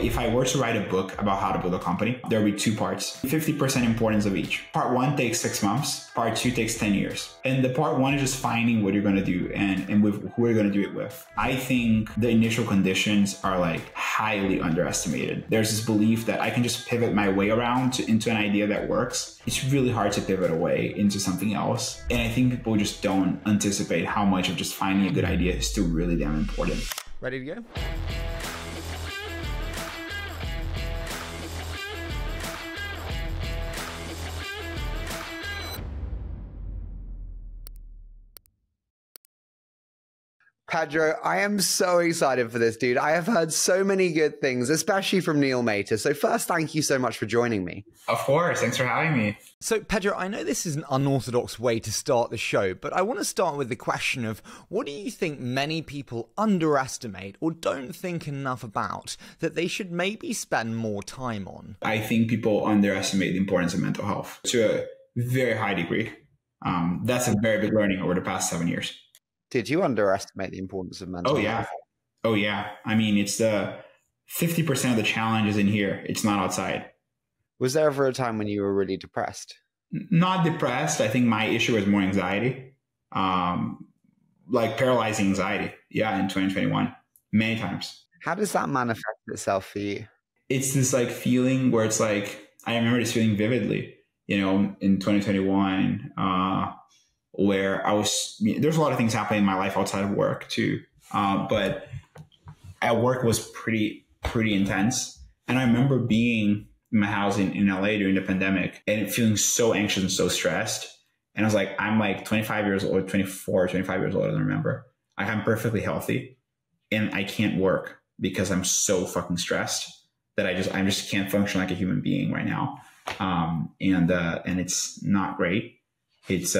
If I were to write a book about how to build a company, there would be two parts, 50% importance of each. Part one takes 6 months. Part two takes 10 years. And the part one is just finding what you're going to do and with who you're going to do it with. I think the initial conditions are like highly underestimated. There's this belief that I can just pivot my way around into an idea that works. It's really hard to pivot away into something else. And I think people just don't anticipate how much of just finding a good idea is still really damn important. Ready to go? Pedro, I am so excited for this, dude. I have heard so many good things, especially from Neil Mater. So first, thank you so much for joining me. Of course. Thanks for having me. So Pedro, I know this is an unorthodox way to start the show, but I want to start with the question of what do you think many people underestimate or don't think enough about that they should maybe spend more time on? I think people underestimate the importance of mental health to a very high degree. That's a very big learning over the past 7 years. Did you underestimate the importance of mental health? Oh, yeah. I mean, it's the 50% of the challenge is in here. It's not outside. Was there ever a time when you were really depressed? Not depressed. I think my issue was more anxiety, like paralyzing anxiety. Yeah, in 2021, many times. How does that manifest itself for you? It's this like feeling where it's like, I remember this feeling vividly, you know, in 2021, where there's a lot of things happening in my life outside of work too. But at work was pretty intense. And I remember being in my house in LA during the pandemic and feeling so anxious and so stressed. And I was like, I'm like 25 years old, 24, 25 years old. I don't remember. Like I'm perfectly healthy and I can't work because I'm so fucking stressed that I just can't function like a human being right now. And it's not great. It's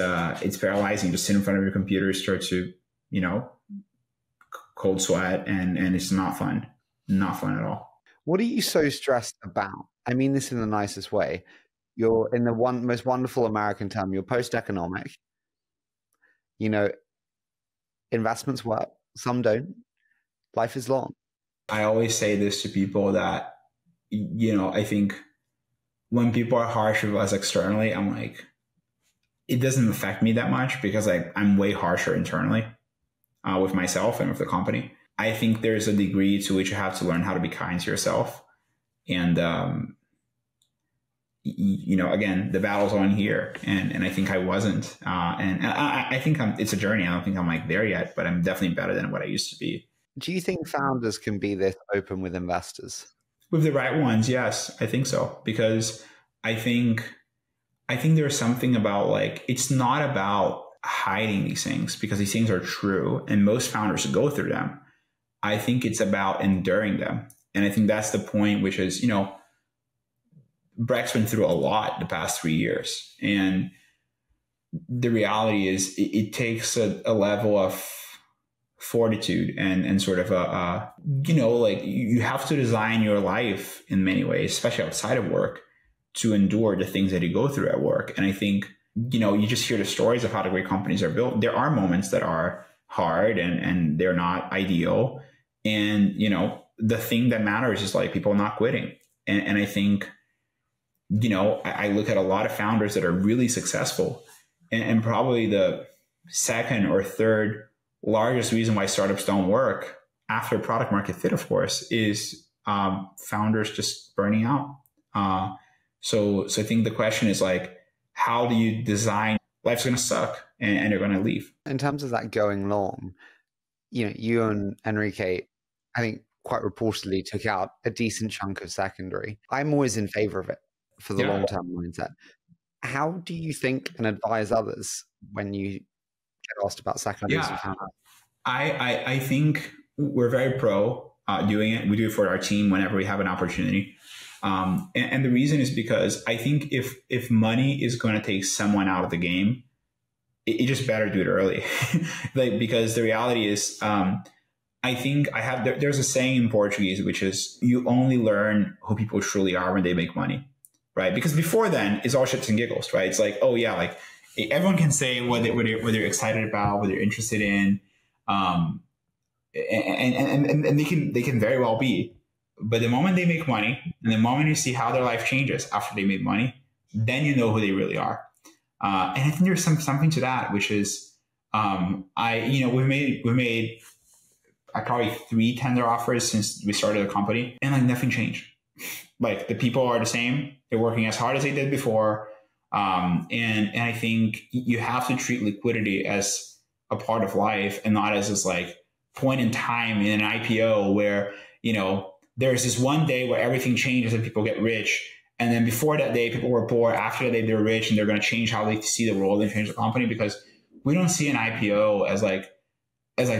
paralyzing. Just sit in front of your computer, start to, you know, cold sweat, and it's not fun. Not fun at all. What are you so stressed about? I mean this in the nicest way. You're in the most wonderful American term, you're post-economic. You know, investments work, some don't. Life is long. I always say this to people that, you know, I think when people are harsh with us externally, I'm like, it doesn't affect me that much because I'm way harsher internally with myself and with the company. I think there's a degree to which you have to learn how to be kind to yourself. And, you know, again, the battle's on here. And I think I wasn't. And I think it's a journey. I don't think I'm like there yet, but I'm definitely better than what I used to be. Do you think founders can be this open with investors? With the right ones, yes, I think so. Because I think there's something about like, it's not about hiding these things because these things are true and most founders go through them. I think it's about enduring them. And I think that's the point, which is, you know, Brex went through a lot the past 3 years. And the reality is it takes a level of fortitude and sort of you know, like you have to design your life in many ways, especially outside of work, to endure the things that you go through at work. And I think, you know, you just hear the stories of how the great companies are built. There are moments that are hard and they're not ideal. And, you know, the thing that matters is like people not quitting. And I think, you know, I look at a lot of founders that are really successful and probably the second or third largest reason why startups don't work after product market fit, of course, is founders just burning out. So I think the question is like, how do you design? Life's going to suck and they're going to leave. In terms of that going long, you know, you and Enrique, I think quite reportedly took out a decent chunk of secondary. I'm always in favor of it for the long-term mindset. How do you think and advise others when you get asked about secondaries? Yeah, I think we're very pro doing it. We do it for our team whenever we have an opportunity. And the reason is because I think if money is going to take someone out of the game, it just better do it early. Like, because the reality is, I think there's a saying in Portuguese, which is you only learn who people truly are when they make money, right? Because before then it's all shits and giggles, right? It's like, oh yeah, like everyone can say what they're excited about, what they're interested in. And they can very well be. But the moment they make money and the moment you see how their life changes after they made money, then you know who they really are. And I think there's something to that, which is, we've made probably 3 tender offers since we started the company, and like nothing changed. Like the people are the same. They're working as hard as they did before. And I think you have to treat liquidity as a part of life and not as this like point in time in an IPO where, there's this one day where everything changes and people get rich. And then before that day, people were poor. After that day, they're rich and they're going to change how they see the world and change the company, because we don't see an IPO as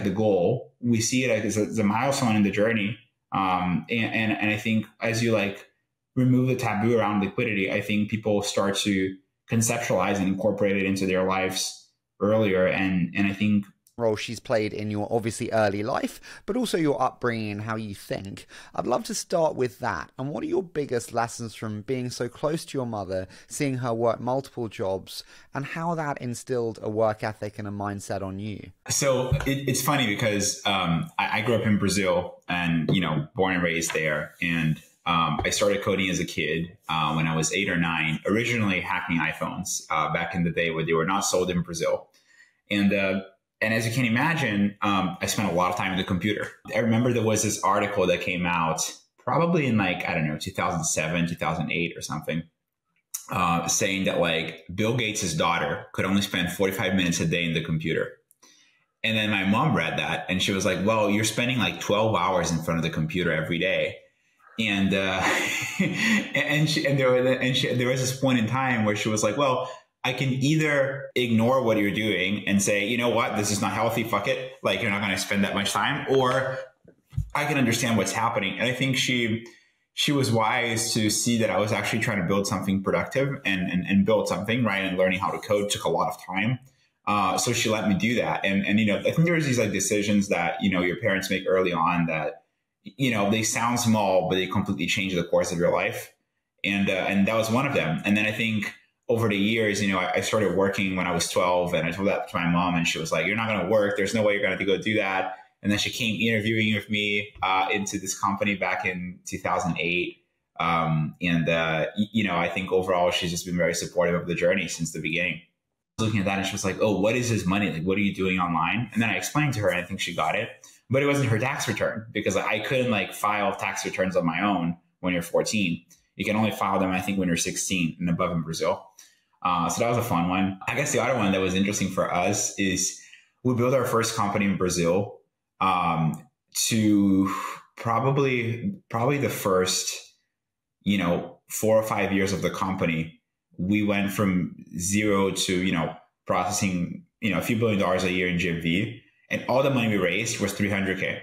the goal. We see it as a milestone in the journey. And I think as you like remove the taboo around liquidity, I think people start to conceptualize and incorporate it into their lives earlier. And I think role she's played in your obviously early life, but also your upbringing and how you think. I'd love to start with that. And what are your biggest lessons from being so close to your mother, seeing her work multiple jobs, and how that instilled a work ethic and a mindset on you? So it's funny because I grew up in Brazil and, born and raised there. And I started coding as a kid when I was 8 or 9, originally hacking iPhones back in the day where they were not sold in Brazil. And as you can imagine, I spent a lot of time on the computer. I remember there was this article that came out probably in 2007, 2008 or something, saying that like Bill Gates' daughter could only spend 45 minutes a day in the computer. And then my mom read that and she was like, well, you're spending like 12 hours in front of the computer every day. And there was this point in time where she was like, well, I can either ignore what you're doing and say, you know what, this is not healthy, fuck it. Like, you're not going to spend that much time, or I can understand what's happening. And I think she was wise to see that I was actually trying to build something productive and build something, right? And learning how to code took a lot of time. So she let me do that. And I think there's these like decisions that, your parents make early on that, they sound small, but they completely change the course of your life. And that was one of them. And then I think over the years, I started working when I was 12, and I told that to my mom, and she was like, you're not going to work. There's no way you're going to go do that. And then she came interviewing with me into this company back in 2008. I think overall, she's just been very supportive of the journey since the beginning. I was looking at that and she was like, oh, what is this money? Like, what are you doing online? And then I explained to her, and I think she got it, but it wasn't her tax return because I couldn't like file tax returns on my own when you're 14. You can only file them, I think, when you're 16 and above in Brazil. So that was a fun one. I guess the other one that was interesting for us is we built our first company in Brazil to probably the first, 4 or 5 years of the company. We went from zero to, processing, a few $1 billion a year in GMV. And all the money we raised was $300K.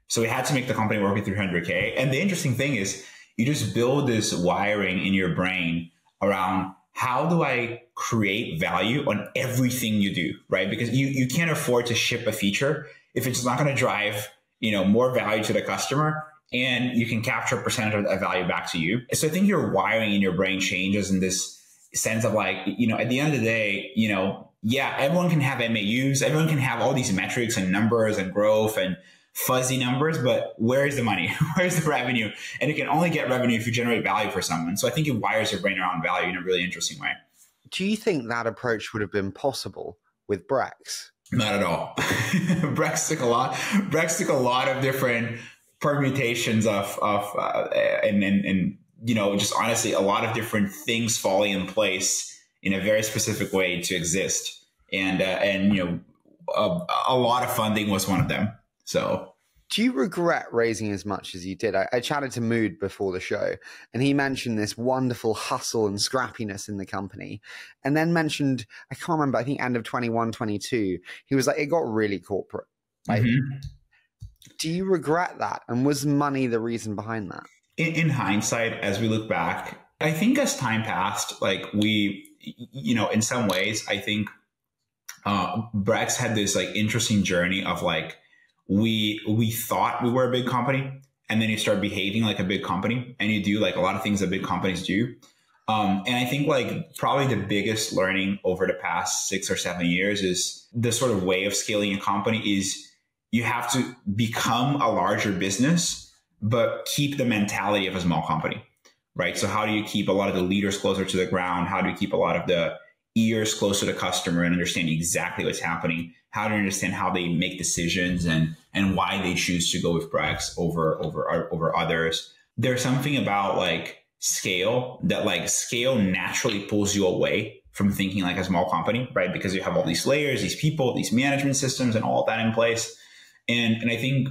So we had to make the company work with $300K. And the interesting thing is, you just build this wiring in your brain around how do I create value on everything you do, right? Because you can't afford to ship a feature if it's not going to drive, more value to the customer, and you can capture a percentage of that value back to you. So I think your wiring in your brain changes in this sense of like, at the end of the day, yeah, everyone can have MAUs, everyone can have all these metrics and numbers and growth and fuzzy numbers, but where is the money? Where's the revenue? And it can only get revenue if you generate value for someone. So I think it wires your brain around value in a really interesting way. Do you think that approach would have been possible with Brex? Not at all. Brex took a lot of different permutations of just honestly a lot of different things falling in place in a very specific way to exist. And a lot of funding was one of them. So, do you regret raising as much as you did? I chatted to Mood before the show, and he mentioned this wonderful hustle and scrappiness in the company, and then mentioned, I can't remember, I think end of 21, 22, he was like, it got really corporate. Right? Mm-hmm. Do you regret that? And was money the reason behind that? In hindsight, as we look back, I think as time passed, like we, in some ways, I think Brex had this like interesting journey of like, we thought we were a big company, and then you start behaving like a big company, and you do like a lot of things that big companies do. And I think like probably the biggest learning over the past 6 or 7 years is the sort of way of scaling a company is you have to become a larger business but keep the mentality of a small company, right? So how do you keep a lot of the leaders closer to the ground? How do you keep a lot of the ears close to the customer and understanding exactly what's happening? How to understand how they make decisions and why they choose to go with Brex over others. There's something about like scale that like scale naturally pulls you away from thinking like a small company, right? Because you have all these layers, these people, these management systems and all of that in place. And I think,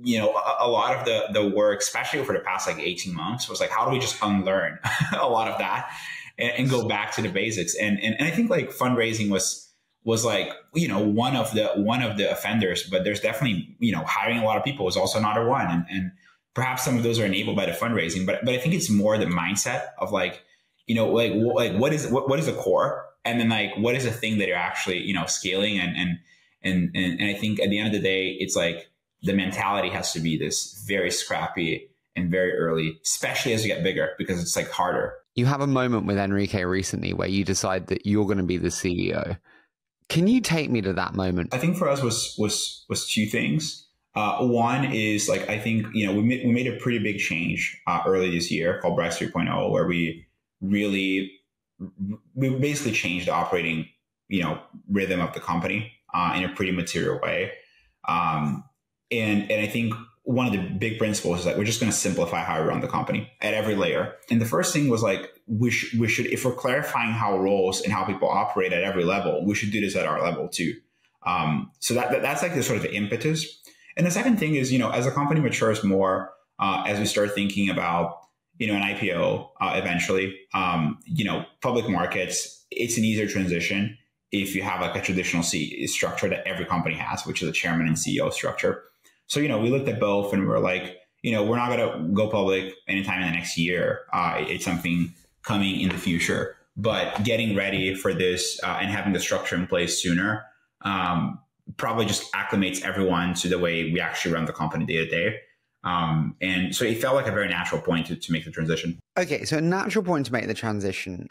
you know, a lot of the work, especially over the past like 18 months, was like, how do we just unlearn a lot of that and go back to the basics? And I think like fundraising was like, you know, one of the offenders, but there's definitely, you know, hiring a lot of people is also another one. And perhaps some of those are enabled by the fundraising, but I think it's more the mindset of like, you know, like what is the core? And then like, what is the thing that you're actually, you know, scaling? And I think at the end of the day, it's like the mentality has to be this very scrappy and very early, especially as you get bigger, because it's like harder. You have a moment with Enrique recently where you decide that you're going to be the CEO. Can you take me to that moment? I think for us was two things. One is like, I think, you know, we made a pretty big change early this year called Brex 3.0, where we basically changed the operating, you know, rhythm of the company in a pretty material way. And I think one of the big principles is that we're just going to simplify how we run the company at every layer. And the first thing was like, we should, if we're clarifying how roles and how people operate at every level, we should do this at our level too. So that's like the sort of the impetus. And the second thing is, you know, as the company matures more, as we start thinking about, you know, an IPO eventually, you know, public markets, it's an easier transition if you have like a traditional structure that every company has, which is a chairman and CEO structure. So, you know, we looked at both and we were like, you know, we're not going to go public anytime in the next year. It's something coming in the future, but getting ready for this and having the structure in place sooner probably just acclimates everyone to the way we actually run the company day to day. And so it felt like a very natural point to make the transition. Okay, so a natural point to make the transition.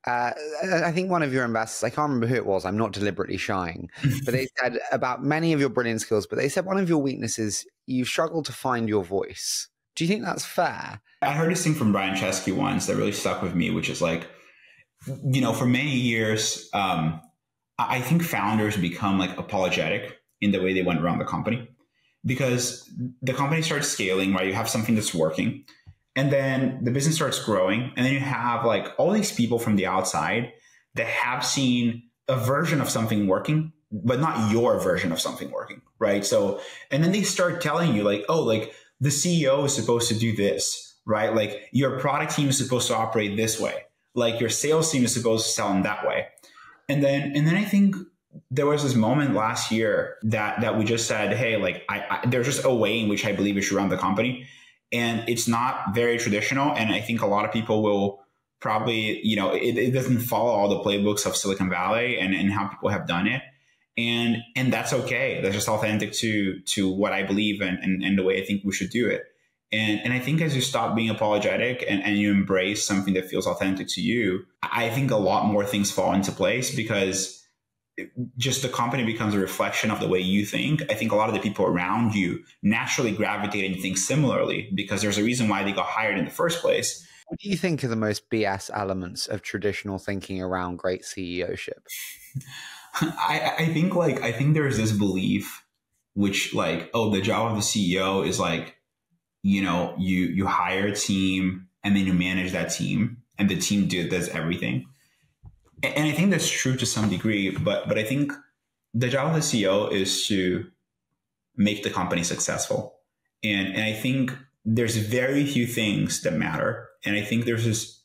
I think one of your investors, I can't remember who it was, I'm not deliberately shying, but they said about many of your brilliant skills, but they said one of your weaknesses, you struggle to find your voice. Do you think that's fair? I heard this thing from Brian Chesky once that really stuck with me, which is like, you know, for many years, I think founders become like apologetic in the way they went around the company. Because the company starts scaling, right? You have something that's working, and then the business starts growing, and then you have like all these people from the outside that have seen a version of something working, but not your version of something working, right? So, and then they start telling you like, oh, like the CEO is supposed to do this, right? Like your product team is supposed to operate this way, like your sales team is supposed to sell in that way, and then I think there was this moment last year that we just said, hey, like there's just a way in which I believe we should run the company. And it's not very traditional. And I think a lot of people will probably, you know, it doesn't follow all the playbooks of Silicon Valley and how people have done it. And that's okay. That's just authentic to what I believe and the way I think we should do it. And I think as you stop being apologetic and you embrace something that feels authentic to you, I think a lot more things fall into place because just the company becomes a reflection of the way you think. I think a lot of the people around you naturally gravitate and think similarly because there's a reason why they got hired in the first place. What do you think are the most BS elements of traditional thinking around great CEOship? I think there's this belief which like, oh, the job of the CEO is like, you know, you hire a team and then you manage that team and the team does everything. And I think that's true to some degree, but I think the job of the CEO is to make the company successful. And I think there's very few things that matter. And I think there's this,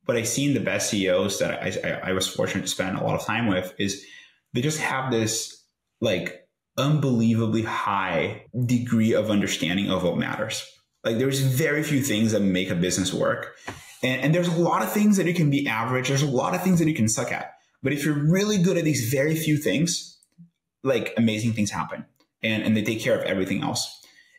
what I see in the best CEOs that I was fortunate to spend a lot of time with is they just have this like unbelievably high degree of understanding of what matters. Like there's very few things that make a business work. And there's a lot of things that you can be average. There's a lot of things that you can suck at. But if you're really good at these very few things, like amazing things happen and they take care of everything else.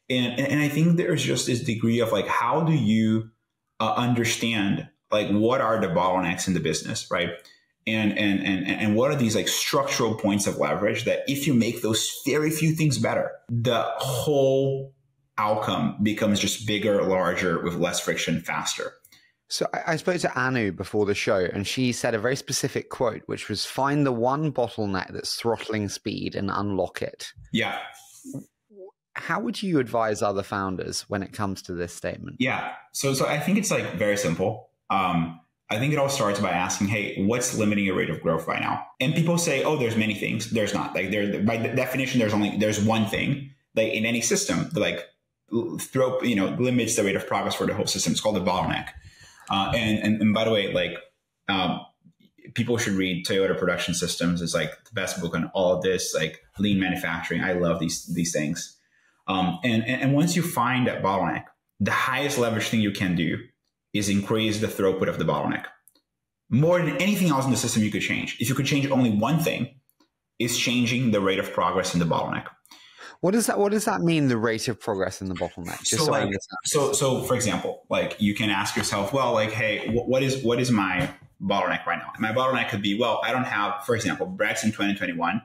And I think there's just this degree of like, how do you understand like what are the bottlenecks in the business, right? And what are these like structural points of leverage that if you make those very few things better, the whole outcome becomes just bigger, larger, with less friction, faster. So I spoke to Anu before the show, and she said a very specific quote, which was find the one bottleneck that's throttling speed and unlock it. Yeah. How would you advise other founders when it comes to this statement? Yeah. So I think it's like very simple. I think it all starts by asking, hey, what's limiting your rate of growth right now? And people say, oh, there's many things. There's not. Like by definition, there's one thing. Like in any system, like limits the rate of progress for the whole system. It's called the bottleneck. And by the way, like people should read Toyota Production Systems. It's like the best book on all of this, like lean manufacturing. I love these things. And once you find that bottleneck, the highest leverage thing you can do is increase the throughput of the bottleneck. More than anything else in the system you could change. If you could change only one thing, is changing the rate of progress in the bottleneck. What does that mean, the rate of progress in the bottleneck? So for example, like you can ask yourself, well, like, hey, what is my bottleneck right now? My bottleneck could be, well, I don't have, for example, Brex in 2021,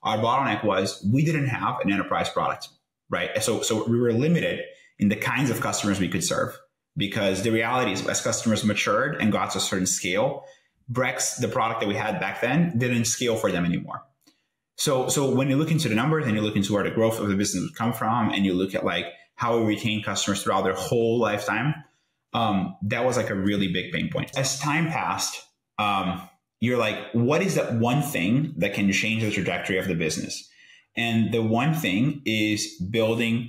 our bottleneck was we didn't have an enterprise product, right? So we were limited in the kinds of customers we could serve, because the reality is as customers matured and got to a certain scale, Brex, the product that we had back then, didn't scale for them anymore. So when you look into the numbers and you look into where the growth of the business would come from, and you look at like how we retain customers throughout their whole lifetime, that was like a really big pain point. As time passed, you're like, what is that one thing that can change the trajectory of the business? And the one thing is building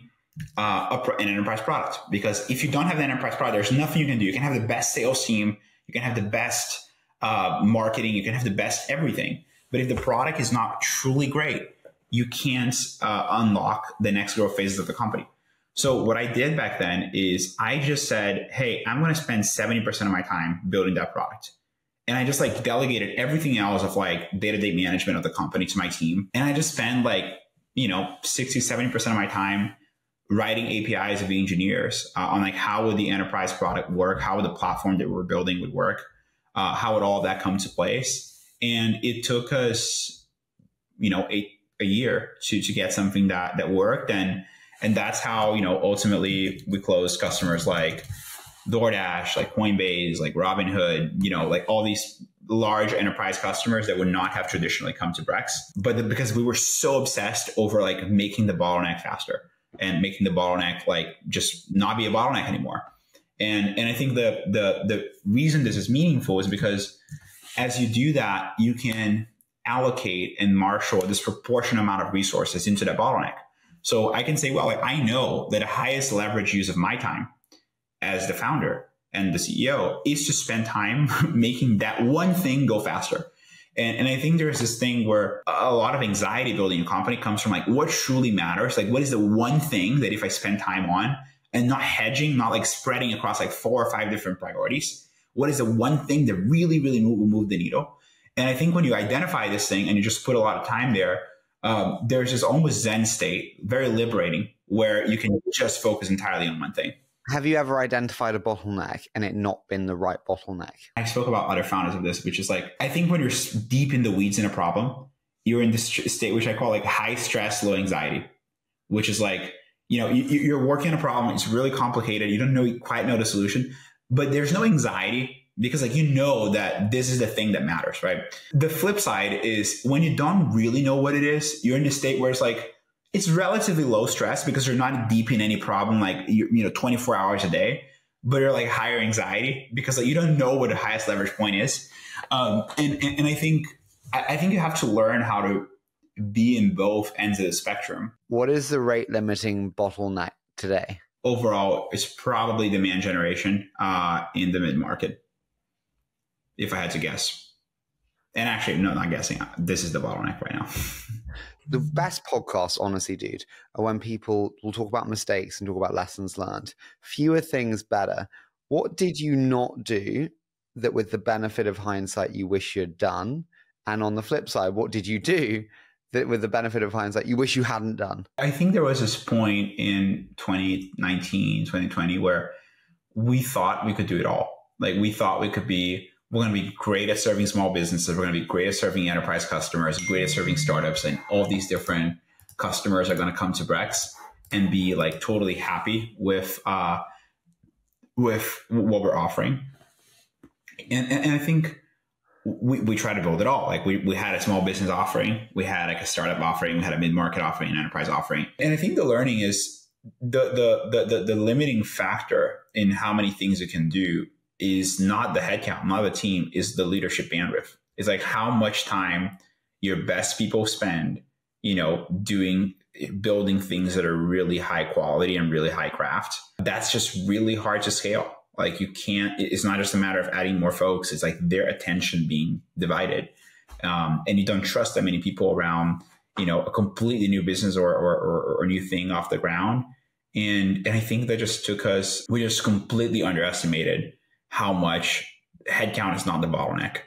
an enterprise product. Because if you don't have the enterprise product, there's nothing you can do. You can have the best sales team, you can have the best marketing, you can have the best everything. But if the product is not truly great, you can't unlock the next growth phases of the company. So what I did back then is I just said, hey, I'm going to spend 70% of my time building that product. And I just like delegated everything else of like day-to-day management of the company to my team. And I just spend like, 60, 70% of my time writing APIs of the engineers on like how would the enterprise product work? How would the platform that we're building would work? How would all of that come to place? And it took us, a year to get something that worked. And that's how, ultimately we closed customers like DoorDash, like Coinbase, like Robinhood, like all these large enterprise customers that would not have traditionally come to Brex. But because we were so obsessed over like making the bottleneck faster and making the bottleneck like just not be a bottleneck anymore. And I think the reason this is meaningful is because as you do that, you can allocate and marshal a disproportionate amount of resources into that bottleneck. So I can say, well, like, I know that the highest leverage use of my time as the founder and the CEO is to spend time making that one thing go faster. And I think there's this thing where a lot of anxiety building a company comes from like what truly matters. Like what is the one thing that if I spend time on and not hedging, not like spreading across like 4 or 5 different priorities, what is the one thing that really, really will move the needle? And I think when you identify this thing and you just put a lot of time there, there's this almost Zen state, very liberating, where you can just focus entirely on one thing. Have you ever identified a bottleneck and it not been the right bottleneck? I spoke about other founders of this, which is like, I think when you're deep in the weeds in a problem, you're in this state, which I call like high stress, low anxiety, which is like, you're working on a problem. It's really complicated. You don't quite know the solution, but there's no anxiety because like, that this is the thing that matters, right? The flip side is when you don't really know what it is, you're in a state where it's like, it's relatively low stress because you're not deep in any problem, like, 24 hours a day, but you're like higher anxiety because like, you don't know what the highest leverage point is. And I think you have to learn how to be in both ends of the spectrum. What is the rate limiting bottleneck today? Overall, it's probably demand generation in the mid-market, if I had to guess. And actually, no, not guessing. This is the bottleneck right now. The best podcasts, honestly, dude, are when people will talk about mistakes and talk about lessons learned. Fewer things better. What did you not do that with the benefit of hindsight you wish you had done? And on the flip side, what did you do that with the benefit of hindsight you wish you hadn't done? I think there was this point in 2019, 2020 where we thought we could do it all. Like we thought we're going to be great at serving small businesses. We're going to be great at serving enterprise customers, great at serving startups, and all these different customers are going to come to Brex. and be like totally happy with what we're offering. And I think we try to build it all. Like we had a small business offering, we had like a startup offering, we had a mid-market offering, an enterprise offering. And I think the learning is the limiting factor in how many things you can do is not the headcount, not the team, is the leadership bandwidth. It's like how much time your best people spend, building things that are really high quality and really high craft. That's just really hard to scale. Like it's not just a matter of adding more folks. It's like their attention being divided. And you don't trust that many people around, a completely new business or new thing off the ground. And I think that just we just completely underestimated how much headcount is not the bottleneck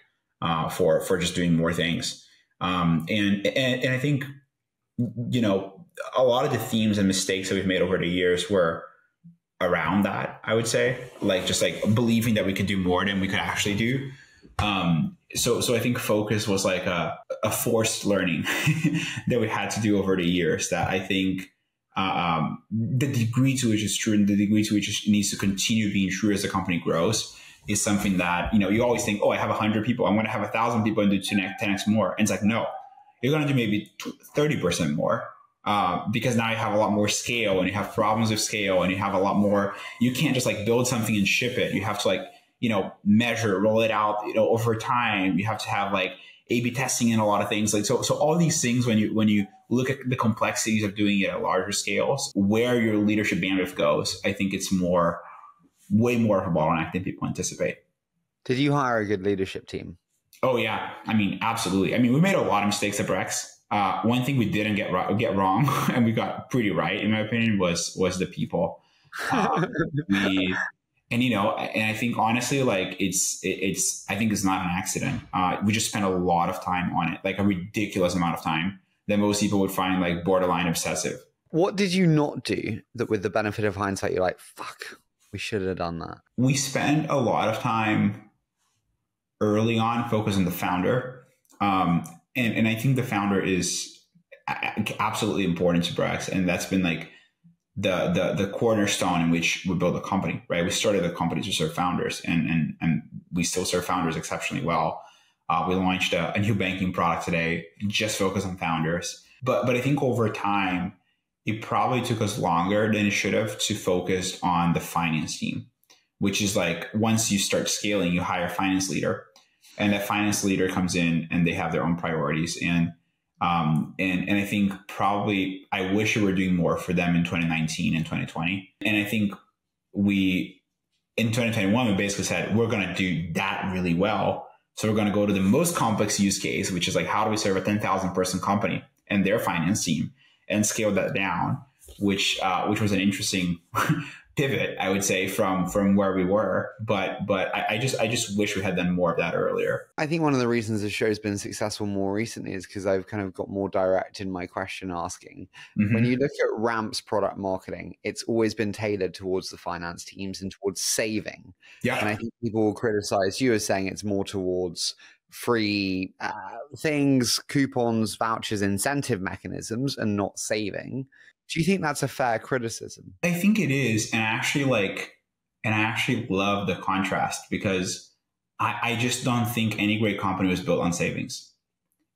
for just doing more things. And I think, a lot of the themes and mistakes that we've made over the years were around that, I would say, just believing that we could do more than we could actually do. So I think focus was like a forced learning that we had to do over the years, that I think the degree to which it's true and the degree to which it needs to continue being true as the company grows is something that, you always think, oh, I have 100 people, I'm going to have 1,000 people and do 10x more. And it's like, no, you're going to do maybe 30% more. Because now you have a lot more scale and you have problems with scale and you have a lot more, you can't just build something and ship it. You have to measure, roll it out, over time. You have to have A/B testing and a lot of things. So all these things, when you look at the complexities of doing it at larger scales, where your leadership bandwidth goes, I think it's way more of a bottleneck than people anticipate. Did you hire a good leadership team? Oh yeah. I mean, absolutely. I mean, we made a lot of mistakes at Brex. One thing we didn't get wrong, and we got pretty right, in my opinion, was the people. And I think honestly, I think it's not an accident. We just spent a lot of time on it, a ridiculous amount of time that most people would find borderline obsessive. What did you not do that, with the benefit of hindsight, you're like, fuck, we should have done that? We spent a lot of time early on focused on the founder. And I think the founder is absolutely important to Brex. And that's been the cornerstone in which we build a company, right? We started the company to serve founders and we still serve founders exceptionally well. We launched a new banking product today, just focused on founders. But I think over time, it probably took us longer than it should have to focus on the finance team, which is once you start scaling, you hire a finance leader. And that finance leader comes in and they have their own priorities. And I think probably I wish we were doing more for them in 2019 and 2020. And I think in 2021, we basically said, we're going to do that really well. So we're going to go to the most complex use case, which is how do we serve a 10,000 person company and their finance team and scale that down, which was an interesting pivot, I would say, from where we were. But I just wish we had done more of that earlier. I think one of the reasons the show's been successful more recently is because I've kind of got more direct in my question asking. Mm-hmm. When you look at Ramp's product marketing, it's always been tailored towards the finance teams and towards saving. Yeah. And I think people will criticize you as saying it's more towards free things, coupons, vouchers, incentive mechanisms, and not saving. Do you think that's a fair criticism? I think it is. And I actually love the contrast, because I just don't think any great company was built on savings.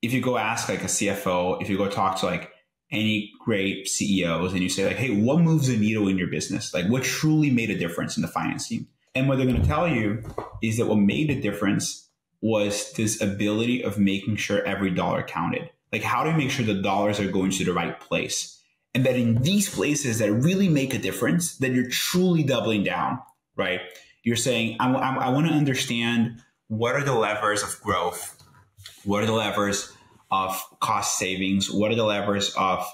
If you go ask a CFO, if you go talk to any great CEOs and you say hey, what moves the needle in your business? What truly made a difference in the finance team? And what they're going to tell you is that what made a difference was this ability of making sure every dollar counted. How do you make sure the dollars are going to the right place? And that in these places that really make a difference, that you're truly doubling down, right? You're saying, I want to understand what are the levers of growth? What are the levers of cost savings? What are the levers of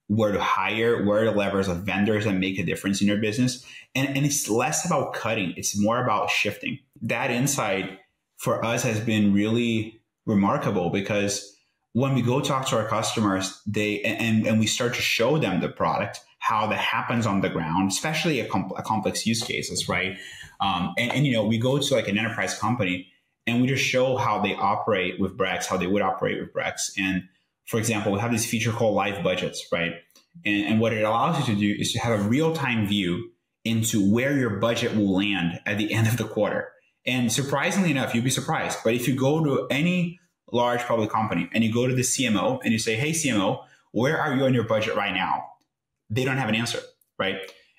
where to hire? Where are the levers of vendors that make a difference in your business? And it's less about cutting. It's more about shifting. That insight for us has been really remarkable, because when we go talk to our customers, and we start to show them the product, how that happens on the ground, especially a complex use cases, right? We go to an enterprise company and we just show how they operate with Brex, how they would operate with Brex. And for example, we have this feature called live budgets, right? And what it allows you to do is to have a real-time view into where your budget will land at the end of the quarter. And surprisingly enough, you'd be surprised, but if you go to any large public company and you go to the CMO and you say, hey, CMO, where are you on your budget right now? They don't have an answer, right?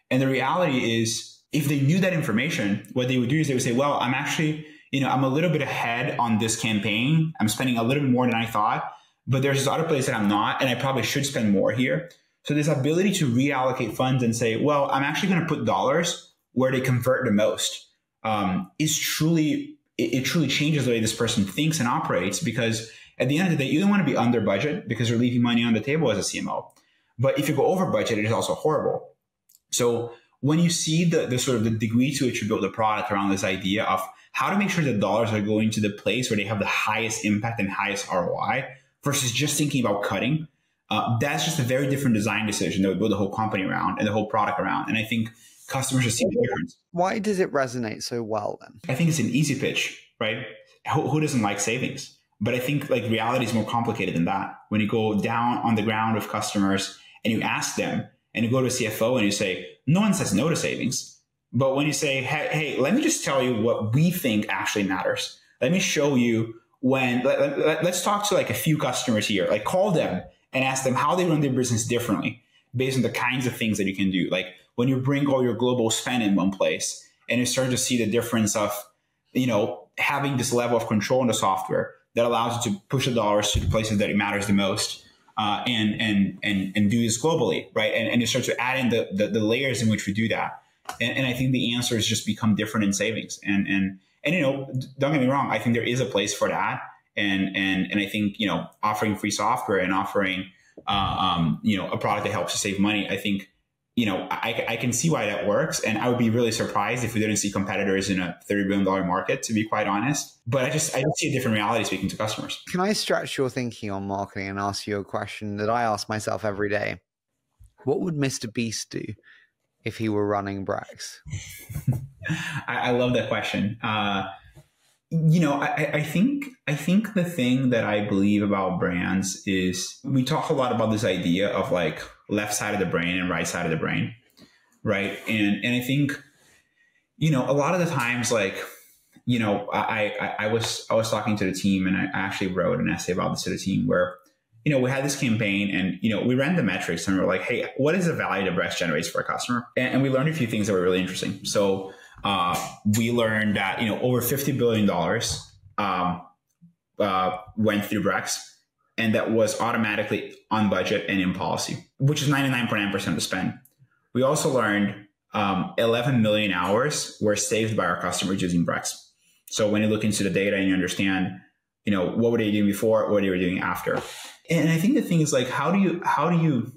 And the reality is, if they knew that information, what they would do is they would say, well, I'm actually, I'm a little bit ahead on this campaign. I'm spending a little bit more than I thought, but there's this other place that I'm not, and I probably should spend more here. So this ability to reallocate funds and say, well, I'm actually going to put dollars where they convert the most is truly, it truly changes the way this person thinks and operates, because at the end of the day, you don't want to be under budget because you're leaving money on the table as a CMO. But if you go over budget, it is also horrible. So when you see the sort of the degree to which you build the product around this idea of how to make sure that dollars are going to the place where they have the highest impact and highest ROI versus just thinking about cutting, that's just a very different design decision that we build the whole company around and the whole product around. And I think customers should see the difference. Why does it resonate so well then? I think it's an easy pitch, right? Who doesn't like savings? But I think like reality is more complicated than that. When you go down on the ground with customers and you ask them, and you go to a CFO and you say, no one says no to savings. But when you say, hey, let me just tell you what we think actually matters. Let me show you let's talk to like a few customers here, like call them and ask them how they run their business differently based on the kinds of things that you can do. Like when you bring all your global spend in one place and you start to see the difference of, having this level of control in the software that allows you to push the dollars to the places that it matters the most. And do this globally, right? And you start to add in the layers in which we do that. And I think the answers just become different in savings. And don't get me wrong, I think there is a place for that. And I think, offering free software and offering, a product that helps you save money, I think, I can see why that works. And I would be really surprised if we didn't see competitors in a $30 billion market, to be quite honest. But I just see a different reality speaking to customers. Can I stretch your thinking on marketing and ask you a question that I ask myself every day? What would Mr. Beast do if he were running Brex? I love that question. I think the thing that I believe about brands is we talk a lot about this idea of like left side of the brain and right side of the brain, right? And I think, a lot of the times, like, I was talking to the team and I actually wrote an essay about this to the team where, we had this campaign and, we ran the metrics and we were like, hey, what is the value that Brex generates for a customer? And we learned a few things that were really interesting. So we learned that, over $50 billion went through Brex, and that was automatically on budget and in policy, which is 99.9% of the spend. We also learned 11 million hours were saved by our customers using Brex. So when you look into the data and you understand, what were they doing before, what they were doing after. And I think the thing is like, how do you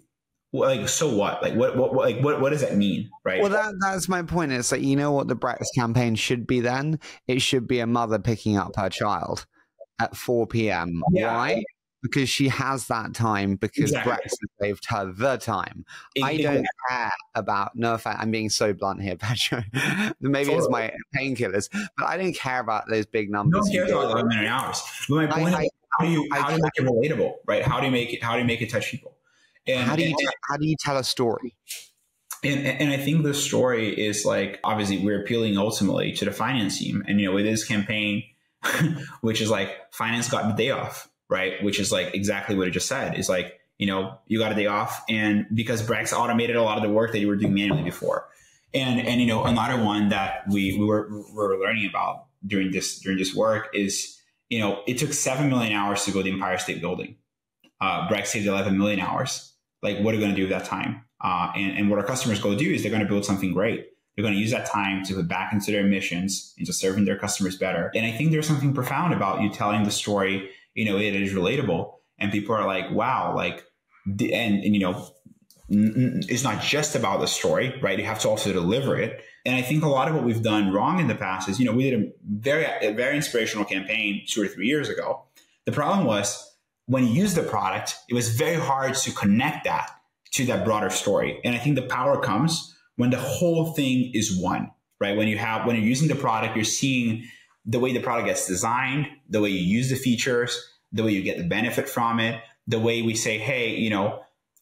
like, so what? Like, what does that mean, right? Well, that's my point. It's like, what the Brex campaign should be then? It should be a mother picking up her child at 4 p.m. Yeah. Why? Because she has that time, because Exactly. Brex has saved her the time. Exactly. I don't care about, no offense, I'm being so blunt here, Pedro. Maybe it's my painkillers, but I don't care about those big numbers. No one cares about 11 million hours. But my point is, how do you make it relatable, right? How do you make it touch people? And how do you tell a story? And I think the story is like, obviously we're appealing ultimately to the finance team. And, with this campaign, which is like finance got the day off, right? Which is like exactly what it just said. Is like, you got a day off, and because Brex automated a lot of the work that you were doing manually before. And another one that we were learning about during this work is, it took 7 million hours to go to the Empire State Building. Brex saved 11 million hours. Like, what are we going to do with that time? And what our customers go do is they're going to build something great. They're going to use that time to put back into their missions, into serving their customers better. And I think there's something profound about you telling the story, it is relatable. And people are like, wow, like, it's not just about the story, right? You have to also deliver it. And I think a lot of what we've done wrong in the past is, we did a very inspirational campaign 2 or 3 years ago. The problem was when you use the product, it was very hard to connect that to that broader story. And I think the power comes when the whole thing is one, right? When you're using the product, you're seeing the way the product gets designed, the way you use the features, the way you get the benefit from it, the way we say, hey,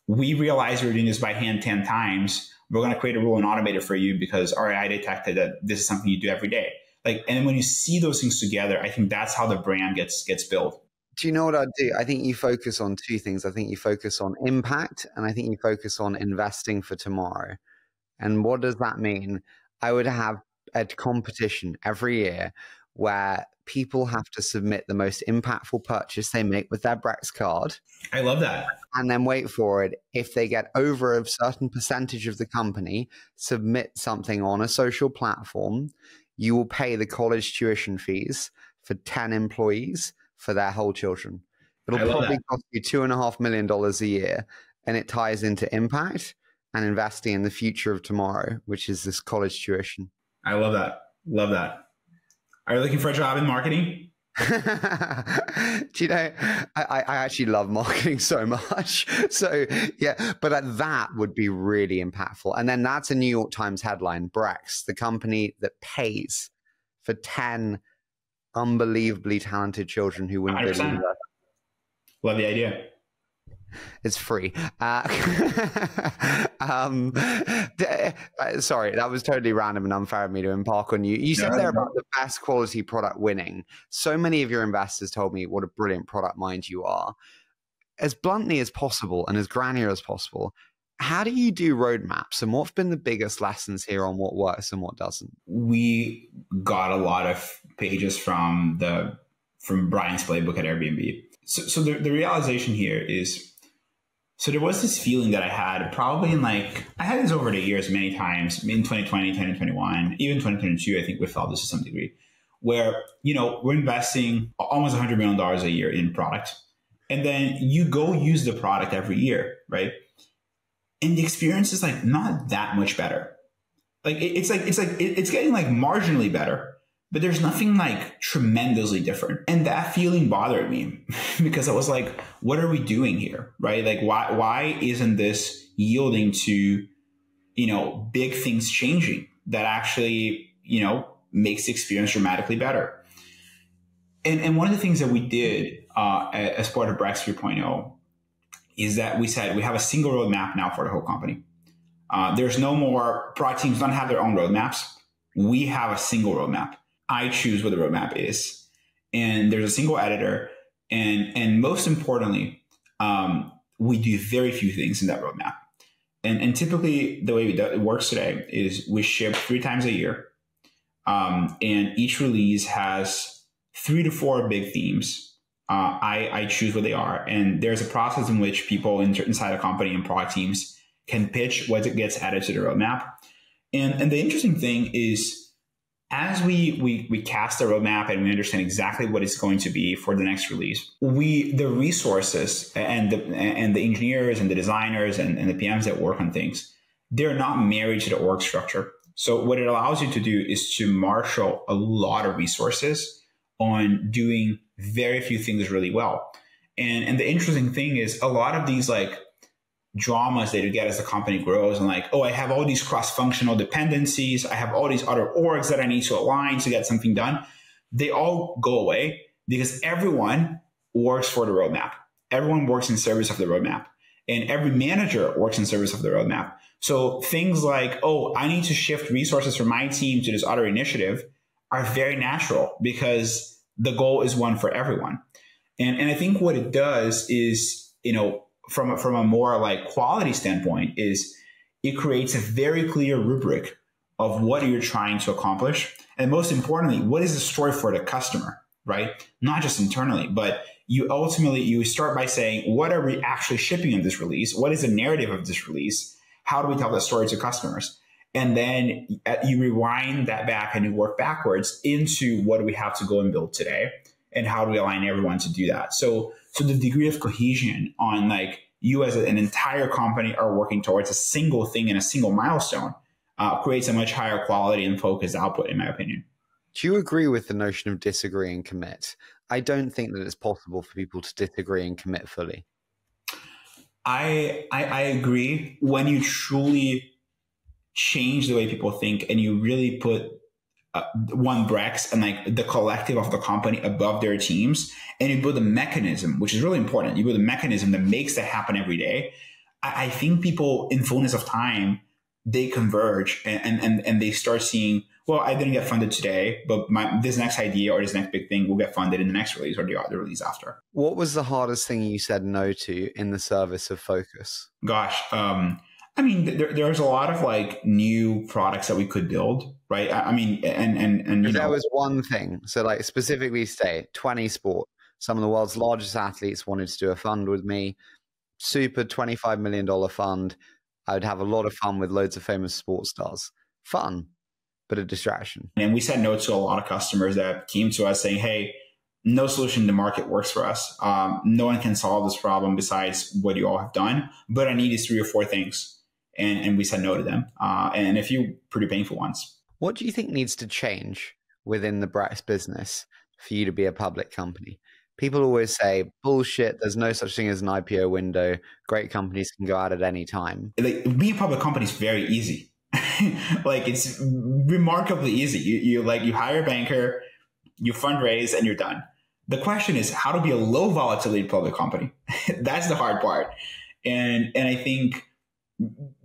we realize you're doing this by hand 10 times. We're going to create a rule and automate it for you because our AI detected that this is something you do every day. Like, and when you see those things together, I think that's how the brand gets built. Do you know what I'd do? I think you focus on two things. I think you focus on impact, and I think you focus on investing for tomorrow. And what does that mean? I would have a competition every year where people have to submit the most impactful purchase they make with their Brex card. I love that. And then wait for it. If they get over a certain percentage of the company, submit something on a social platform, you will pay the college tuition fees for 10 employees for their whole children. It'll probably cost you $2.5 million a year. And it ties into impact and investing in the future of tomorrow, which is this college tuition. I love that. Love that. Are you looking for a job in marketing? Do you know, I actually love marketing so much. So yeah, but that would be really impactful. And then that's a New York Times headline, Brex, the company that pays for 10 unbelievably talented children who wouldn't be able to do that. Love the idea. It's free. Sorry, that was totally random and unfair of me to embark on you. You said there about the best quality product winning. So many of your investors told me what a brilliant product mind you are. As bluntly as possible and as granular as possible, how do you do roadmaps, and what's been the biggest lessons here on what works and what doesn't? We got a lot of pages from Brian's playbook at Airbnb. So the realization here is, so there was this feeling that I had probably I had this over the years many times in 2020, 2021, even 2022, I think we felt this to some degree, where, we're investing almost $100 million a year in product. And then you go use the product every year, right? And the experience is not that much better. It's getting marginally better, but there's nothing tremendously different. And that feeling bothered me because I was like, what are we doing here? Right? Why isn't this yielding to, big things changing that actually, makes the experience dramatically better? And one of the things that we did as part of Brex 3.0 is that we said we have a single roadmap now for the whole company. There's no more, product teams don't have their own roadmaps. We have a single roadmap. I choose what the roadmap is. And there's a single editor. And most importantly, we do very few things in that roadmap. And typically the way it works today is we ship 3 times a year. And each release has 3 to 4 big themes. I choose what they are. And there's a process in which people inside a company and product teams can pitch what gets added to the roadmap. And the interesting thing is, as we cast a roadmap and we understand exactly what it's going to be for the next release, the resources and the engineers and the designers and the PMs that work on things, they're not married to the org structure. So what it allows you to do is to marshal a lot of resources on doing very few things really well. And the interesting thing is, a lot of these dramas that you get as the company grows, and I have all these cross-functional dependencies, I have all these other orgs that I need to align to get something done, they all go away because everyone works for the roadmap. Everyone works in service of the roadmap, and every manager works in service of the roadmap. So things like, I need to shift resources from my team to this other initiative are very natural because the goal is one for everyone. And I think what it does is, from a more quality standpoint, is it creates a very clear rubric of what you're trying to accomplish. And most importantly, what is the story for the customer, right? Not just internally, but you start by saying, what are we actually shipping in this release? What is the narrative of this release? How do we tell that story to customers? And then you rewind that back and you work backwards into what do we have to go and build today, and how do we align everyone to do that? So the degree of cohesion on you as an entire company are working towards a single thing and a single milestone creates a much higher quality and focused output, in my opinion. Do you agree with the notion of disagree and commit? I don't think that it's possible for people to disagree and commit fully. I agree. When you truly change the way people think and you really put one Brex and the collective of the company above their teams, and you build a mechanism, which is really important. You build a mechanism that makes that happen every day. I think people in fullness of time, they converge and they start seeing, well, I didn't get funded today, but this next idea or this next big thing will get funded in the next release or the other release after. What was the hardest thing you said no to in the service of focus? Gosh, I mean, there's a lot of like new products that we could build, right? I mean, and you know, there was one thing. So like specifically say 20 Sport, some of the world's largest athletes wanted to do a fund with me, super $25 million fund. I would have a lot of fun with loads of famous sports stars. Fun, but a distraction. And we said no to a lot of customers that came to us saying, hey, no solution in the market works for us. No one can solve this problem besides what you all have done, but I need these 3 or 4 things. And we said no to them. And a few pretty painful ones. What do you think needs to change within the Brex business for you to be a public company? People always say, bullshit, there's no such thing as an IPO window. Great companies can go out at any time. Like, being a public company is very easy. Like, it's remarkably easy. You hire a banker, you fundraise, and you're done. The question is how to be a low volatility public company. That's the hard part. And I think,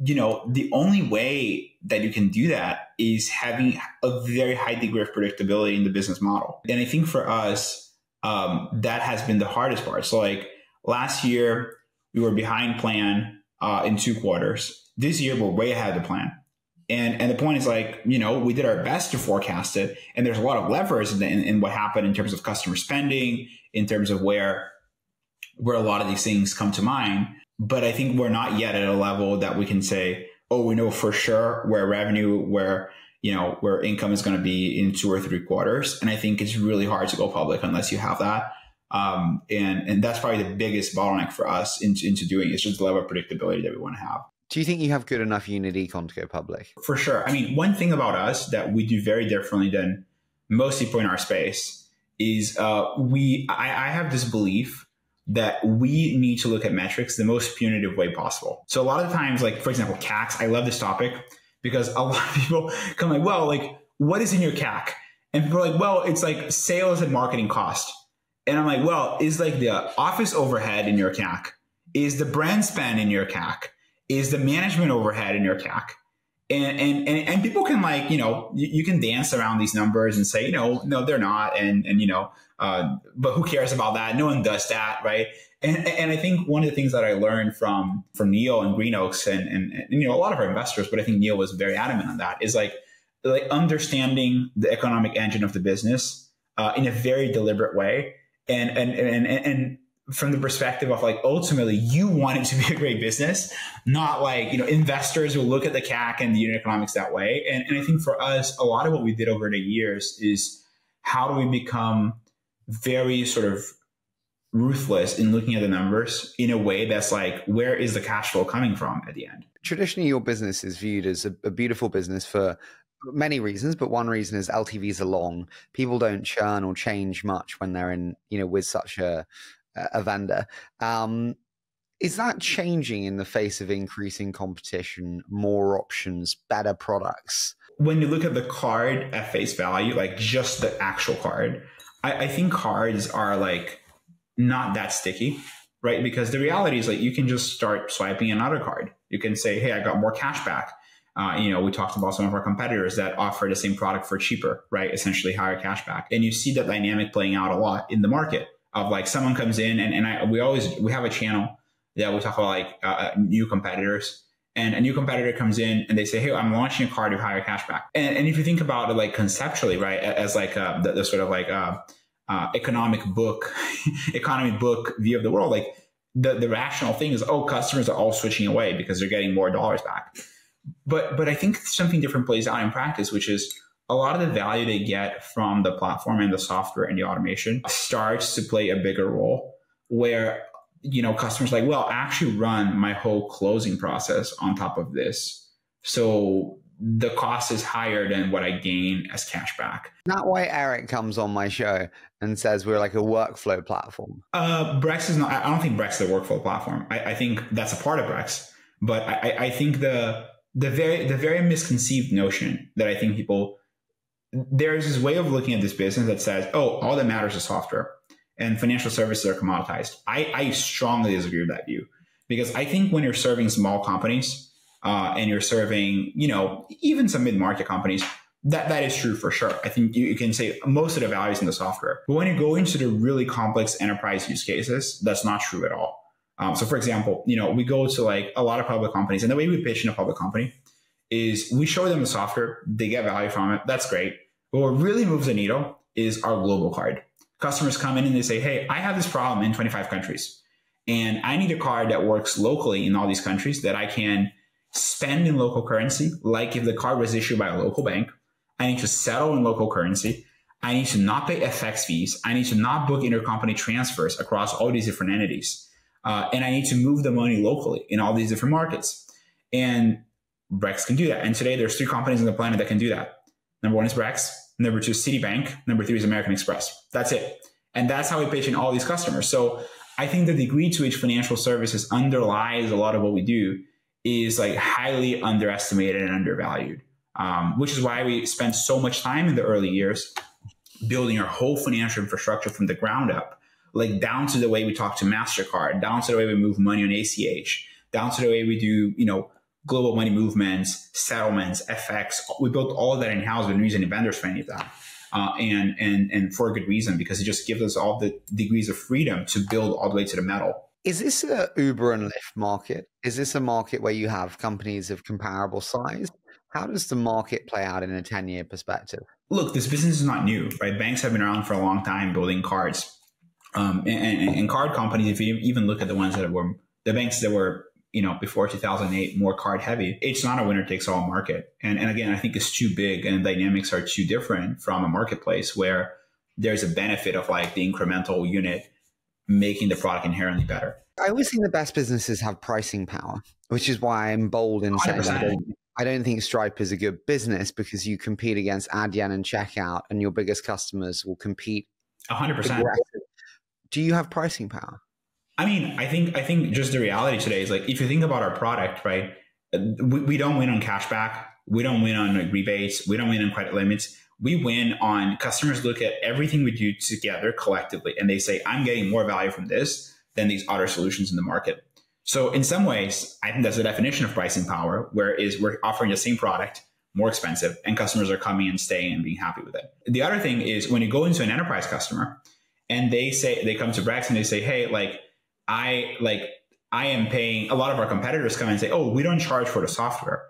you know, the only way that you can do that is having a very high degree of predictability in the business model. And I think for us, that has been the hardest part. So like last year, we were behind plan in 2 quarters. This year, we're way ahead of the plan. And the point is like, you know, we did our best to forecast it. And there's a lot of levers in what happened in terms of customer spending, in terms of where a lot of these things come to mind. But I think we're not yet at a level that we can say, oh, we know for sure where revenue, where income is going to be in 2 or 3 quarters. And I think it's really hard to go public unless you have that. And that's probably the biggest bottleneck for us into doing it. It's just the level of predictability that we want to have. Do you think you have good enough unit econ to go public? For sure. I mean, one thing about us that we do very differently than most people in our space is I have this belief that we need to look at metrics the most punitive way possible. So a lot of times, like, for example, CACs, I love this topic because a lot of people come like, well, like, what is in your CAC? And people are like, well, it's like sales and marketing cost. And I'm like, well, is like the office overhead in your CAC? Is the brand spend in your CAC? Is the management overhead in your CAC? And people can, like, you know, you can dance around these numbers and say, you know, no, they're not. And you know, but who cares about that? No one does that, right? And I think one of the things that I learned from Neil and GreenOaks and you know, a lot of our investors, but I think Neil was very adamant on that, is like understanding the economic engine of the business in a very deliberate way. And from the perspective of like, ultimately you want it to be a great business, not like, you know, investors will look at the CAC and the unit economics that way. And I think for us, a lot of what we did over the years is how do we become very sort of ruthless in looking at the numbers in a way that's like, where is the cash flow coming from at the end? Traditionally, your business is viewed as a beautiful business for many reasons, but one reason is LTVs are long. People don't churn or change much when they're in, you know, with such a vendor. Is that changing in the face of increasing competition, more options, better products? When you look at the card at face value, like just the actual card, I think cards are like not that sticky, right? Because the reality is like you can just start swiping another card. You can say, hey, I got more cash back. You know, we talked about some of our competitors that offer the same product for cheaper, right? Essentially higher cash back. And you see that dynamic playing out a lot in the market of like someone comes in and we have a channel that we talk about like new competitors, and a new competitor comes in and they say, hey, I'm launching a card with higher cash back. And if you think about it like conceptually, right, as like the sort of like economy book view of the world, like the rational thing is, oh, customers are all switching away because they're getting more dollars back. But I think something different plays out in practice, which is a lot of the value they get from the platform and the software and the automation starts to play a bigger role where, you know, customers are like, well, I actually run my whole closing process on top of this. So the cost is higher than what I gain as cash back. Not why Eric comes on my show and says we're like a workflow platform. Brex is not, I don't think Brex is a workflow platform. I think that's a part of Brex, but I think the very misconceived notion that I think people, there's this way of looking at this business that says, oh, all that matters is software and financial services are commoditized. I strongly disagree with that view Because I think when you're serving small companies and you're serving, even some mid-market companies, that is true for sure. I think you can say most of the value is in the software. But when you go into the really complex enterprise use cases, that's not true at all. So for example, we go to like a lot of public companies, and the way we pitch in a public company is we show them the software, they get value from it. That's great. But what really moves the needle is our global card. Customers come in and they say, hey, I have this problem in 25 countries, and I need a card that works locally in all these countries that I can spend in local currency. Like if the card was issued by a local bank, I need to settle in local currency. I need to not pay FX fees. I need to not book intercompany transfers across all these different entities. And I need to move the money locally in all these different markets. And Brex can do that. And today there's 3 companies on the planet that can do that. Number 1 is Brex. Number 2 is Citibank. Number 3 is American Express. That's it. And that's how we pitch in all these customers. So I think the degree to which financial services underlies a lot of what we do is like highly underestimated and undervalued, which is why we spent so much time in the early years building our whole financial infrastructure from the ground up, like down to the way we talk to MasterCard, down to the way we move money on ACH, down to the way we do, global money movements, settlements, FX. We built all of that in-house. We're using vendors for any of that. And for a good reason, because it just gives us all the degrees of freedom to build all the way to the metal. Is this a Uber and Lyft market? Is this a market where you have companies of comparable size? How does the market play out in a 10-year perspective? Look, this business is not new, right? Banks have been around for a long time building cards. And card companies, if you even look at the ones that were, the banks that were, before 2008, more card heavy, it's not a winner takes all market. And again, I think it's too big and dynamics are too different from a marketplace where there's a benefit of like the incremental unit making the product inherently better. I always think the best businesses have pricing power, which is why I'm bold in saying I don't think Stripe is a good business, because you compete against Adyen and Checkout, and your biggest customers will compete 100%. Do you have pricing power? I mean, I think just the reality today is like, if you think about our product, right, we don't win on cashback. We don't win on rebates. We don't win on credit limits. We win on customers look at everything we do together collectively, and they say, I'm getting more value from this than these other solutions in the market. So in some ways, I think that's the definition of pricing power, whereas we're offering the same product, more expensive, and customers are coming and staying and being happy with it. The other thing is when you go into an enterprise customer and they come to Brex and they say, hey, I am paying, a lot of our competitors come in and say, oh, we don't charge for the software.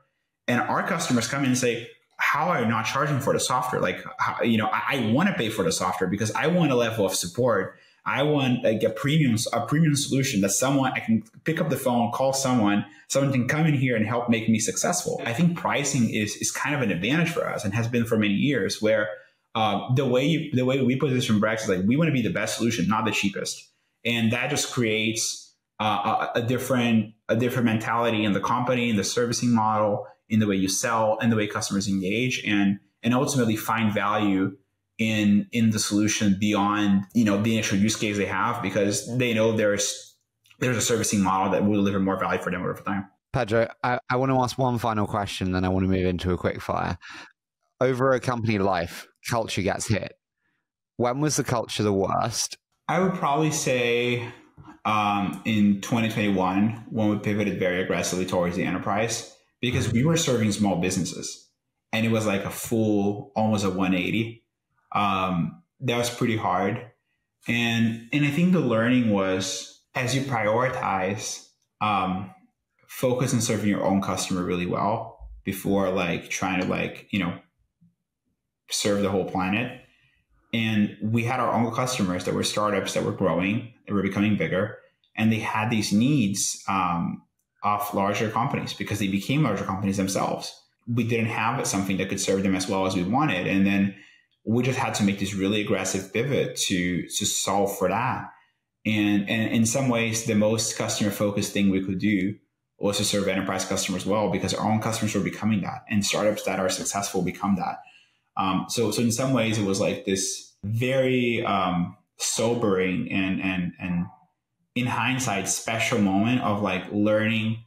And our customers come in and say, how are you not charging for the software? I want to pay for the software because I want a level of support. I want like a premium solution that I can pick up the phone, call someone can come in here and help make me successful. I think pricing is kind of an advantage for us and has been for many years, where the way we position Brex is like, we want to be the best solution, not the cheapest. And that just creates a different mentality in the company, in the servicing model, in the way you sell, and the way customers engage, and ultimately find value in the solution beyond the initial use case they have, because they know there's a servicing model that will deliver more value for them over time. Pedro, I want to ask one final question, then I want to move into a quick fire. Over a company life, culture gets hit. When was the culture the worst? I would probably say in 2021, when we pivoted very aggressively towards the enterprise, because we were serving small businesses, and it was like almost a 180. That was pretty hard. And I think the learning was, as you prioritize, focus on serving your own customer really well before trying to serve the whole planet. And we had our own customers that were startups that were growing, they were becoming bigger, and they had these needs of larger companies because they became larger companies themselves. We didn't have something that could serve them as well as we wanted. And then we just had to make this really aggressive pivot to solve for that. And in some ways, the most customer focused thing we could do was to serve enterprise customers well, because our own customers were becoming that, and startups that are successful become that. So in some ways, it was like this very sobering and in hindsight, special moment of learning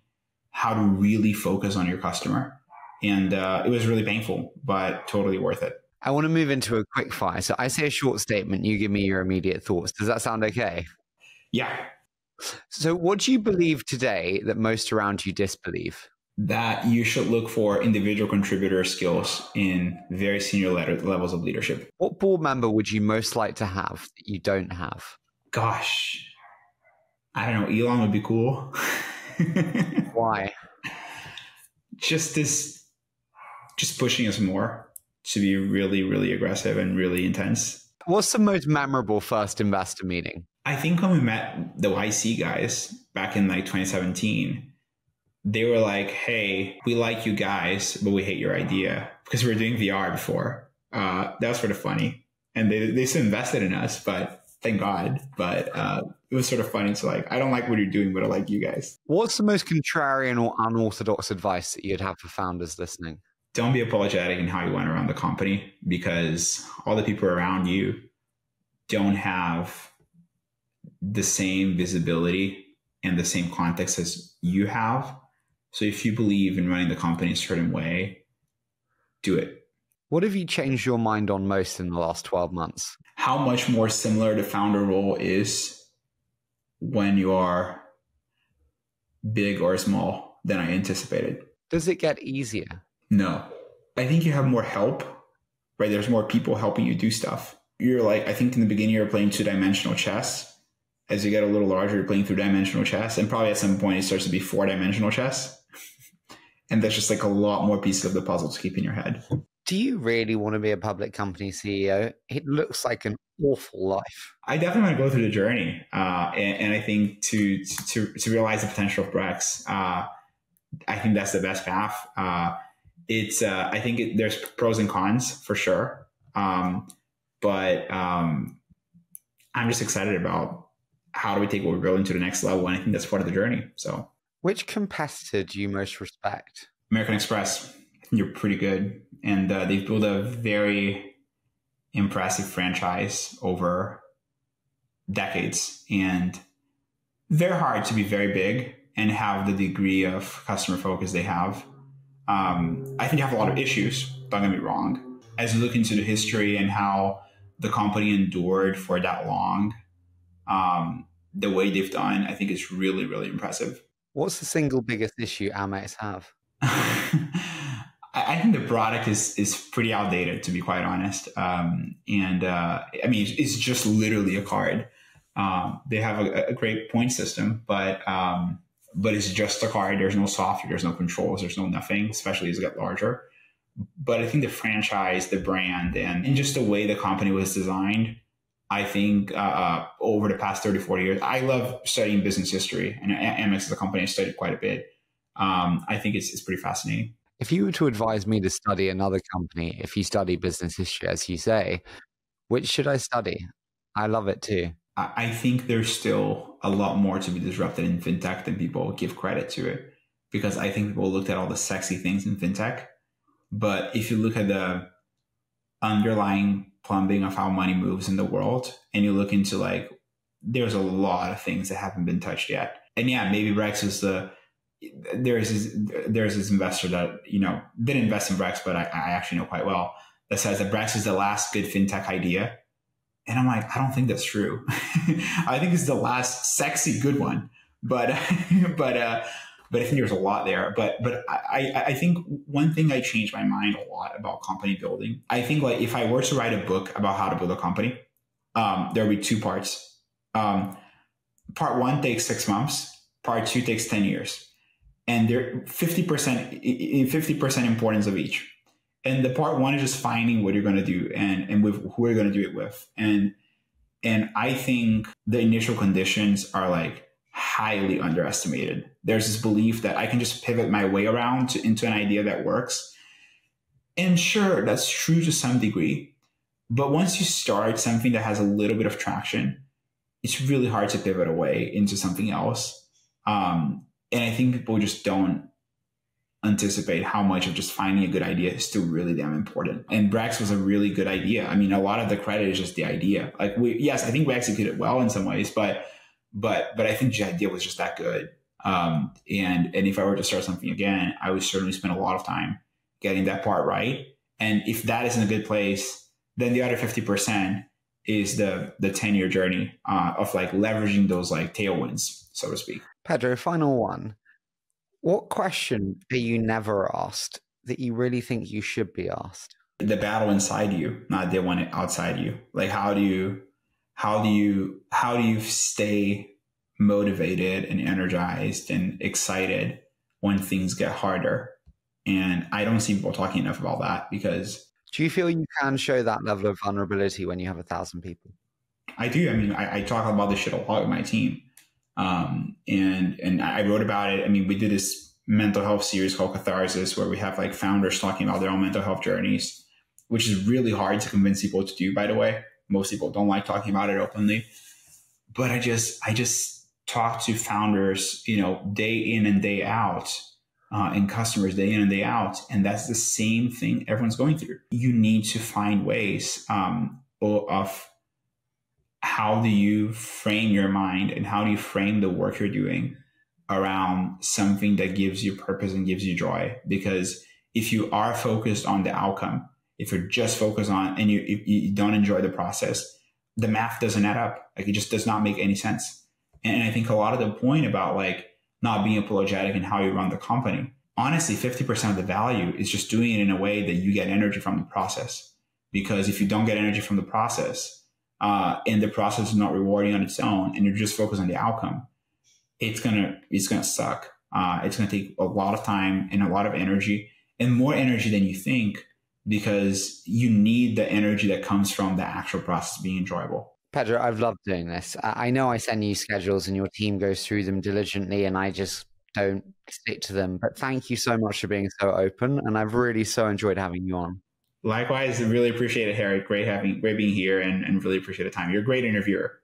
how to really focus on your customer. And it was really painful, but totally worth it. I want to move into a quick fire. So I say a short statement, you give me your immediate thoughts. Does that sound okay? Yeah. So what do you believe today that most around you disbelieve? That you should look for individual contributor skills in very senior levels of leadership. What board member would you most like to have that you don't have? Gosh, I don't know. Elon would be cool. Why? Just pushing us more to be really, really aggressive and really intense. What's the most memorable first investor meeting? I think when we met the YC guys back in like 2017, they were like, hey, we like you guys, but we hate your idea, because we were doing VR before. That was sort of funny. And they still invested in us, but thank God. But it was sort of funny. So like, I don't like what you're doing, but I like you guys. What's the most contrarian or unorthodox advice that you'd have for founders listening? Don't be apologetic in how you went around the company, because all the people around you don't have the same visibility and the same context as you have. So if you believe in running the company a certain way, do it. What have you changed your mind on most in the last 12 months? How much more similar the founder role is when you are big or small than I anticipated. Does it get easier? No. I think you have more help, right? There's more people helping you do stuff. You're like, I think in the beginning you're playing 2-dimensional chess. As you get a little larger, you're playing 3-dimensional chess. And probably at some point it starts to be 4-dimensional chess. And there's just like a lot more pieces of the puzzle to keep in your head. Do you really want to be a public company CEO? It looks like an awful life. I definitely want to go through the journey. And I think to realize the potential of Brex, I think that's the best path. I think there's pros and cons for sure. But I'm just excited about how do we take what we're building to the next level. And I think that's part of the journey. So, which competitor do you most respect? American Express. I think you're pretty good. And they've built a very impressive franchise over decades. And very hard to be very big and have the degree of customer focus they have. I think you have a lot of issues, don't get me wrong. As you look into the history and how the company endured for that long, the way they've done, I think is really, really impressive. What's the single biggest issue Amex have? I think the product is pretty outdated, to be quite honest. I mean, it's just literally a card. They have a great point system, but it's just a card. There's no software, there's no controls, there's no nothing, especially as it gets larger. But I think the franchise, the brand, and just the way the company was designed, I think over the past 30, 40 years, I love studying business history, and Amex is a company I studied quite a bit. I think it's pretty fascinating. If you were to advise me to study another company, if you study business history, as you say, which should I study? I love it too. I think there's still a lot more to be disrupted in fintech than people give credit to it, because I think people looked at all the sexy things in fintech. But if you look at the underlying plumbing of how money moves in the world, and you look into like, there's a lot of things that haven't been touched yet. And yeah, maybe Brex is there's this investor that, didn't invest in Brex, but I actually know quite well, that says that Brex is the last good fintech idea. And I'm like, I don't think that's true. I think it's the last sexy good one. But I think there's a lot there. But I think one thing I changed my mind a lot about company building. I think like if I were to write a book about how to build a company, there would be 2 parts. Part 1 takes 6 months. Part 2 takes 10 years. And they're 50% importance of each. And the part 1 is just finding what you're going to do and with who you're going to do it with. And I think the initial conditions are like highly underestimated. There's this belief that I can just pivot my way around into an idea that works. And sure, that's true to some degree. But once you start something that has a little bit of traction, it's really hard to pivot away into something else. And I think people just don't anticipate how much of just finding a good idea is still really damn important. And Brex was a really good idea. I mean, a lot of the credit is just the idea. Like I think we executed well in some ways, but I think the idea was just that good. And if I were to start something again, I would certainly spend a lot of time getting that part right. And if that is in a good place, then the other 50%, is the 10-year journey of like leveraging those like tailwinds, so to speak. Pedro, final one. What question are you never asked that you really think you should be asked? The battle inside you, not the one outside you. Like how do you stay motivated and energized and excited when things get harder? And I don't see people talking enough about that, because do you feel you can show that level of vulnerability when you have 1,000 people? I do. I mean, I talk about this shit a lot with my team. And I wrote about it. I mean, we did this mental health series called Catharsis, where we have like founders talking about their own mental health journeys, which is really hard to convince people to do, by the way. Most people don't like talking about it openly. But I just talk to founders, you know, day in and day out, and customers day in and day out. And that's the same thing everyone's going through. You need to find ways of how do you frame your mind and how do you frame the work you're doing around something that gives you purpose and gives you joy. Because if you are focused on the outcome, if you're just focused on, and you don't enjoy the process, the math doesn't add up. Like, it just does not make any sense. And I think a lot of the point about like not being apologetic in how you run the company, honestly, 50% of the value is just doing it in a way that you get energy from the process. Because if you don't get energy from the process, and the process is not rewarding on its own, and you're just focused on the outcome, it's gonna suck. It's gonna take a lot of time and a lot of energy, and more energy than you think, because you need the energy that comes from the actual process being enjoyable. Pedro, I've loved doing this. I know I send you schedules and your team goes through them diligently, and I just don't stick to them. But thank you so much for being so open, and I've really so enjoyed having you on. Likewise, I really appreciate it, Harry. Great being here, and really appreciate the time. You're a great interviewer.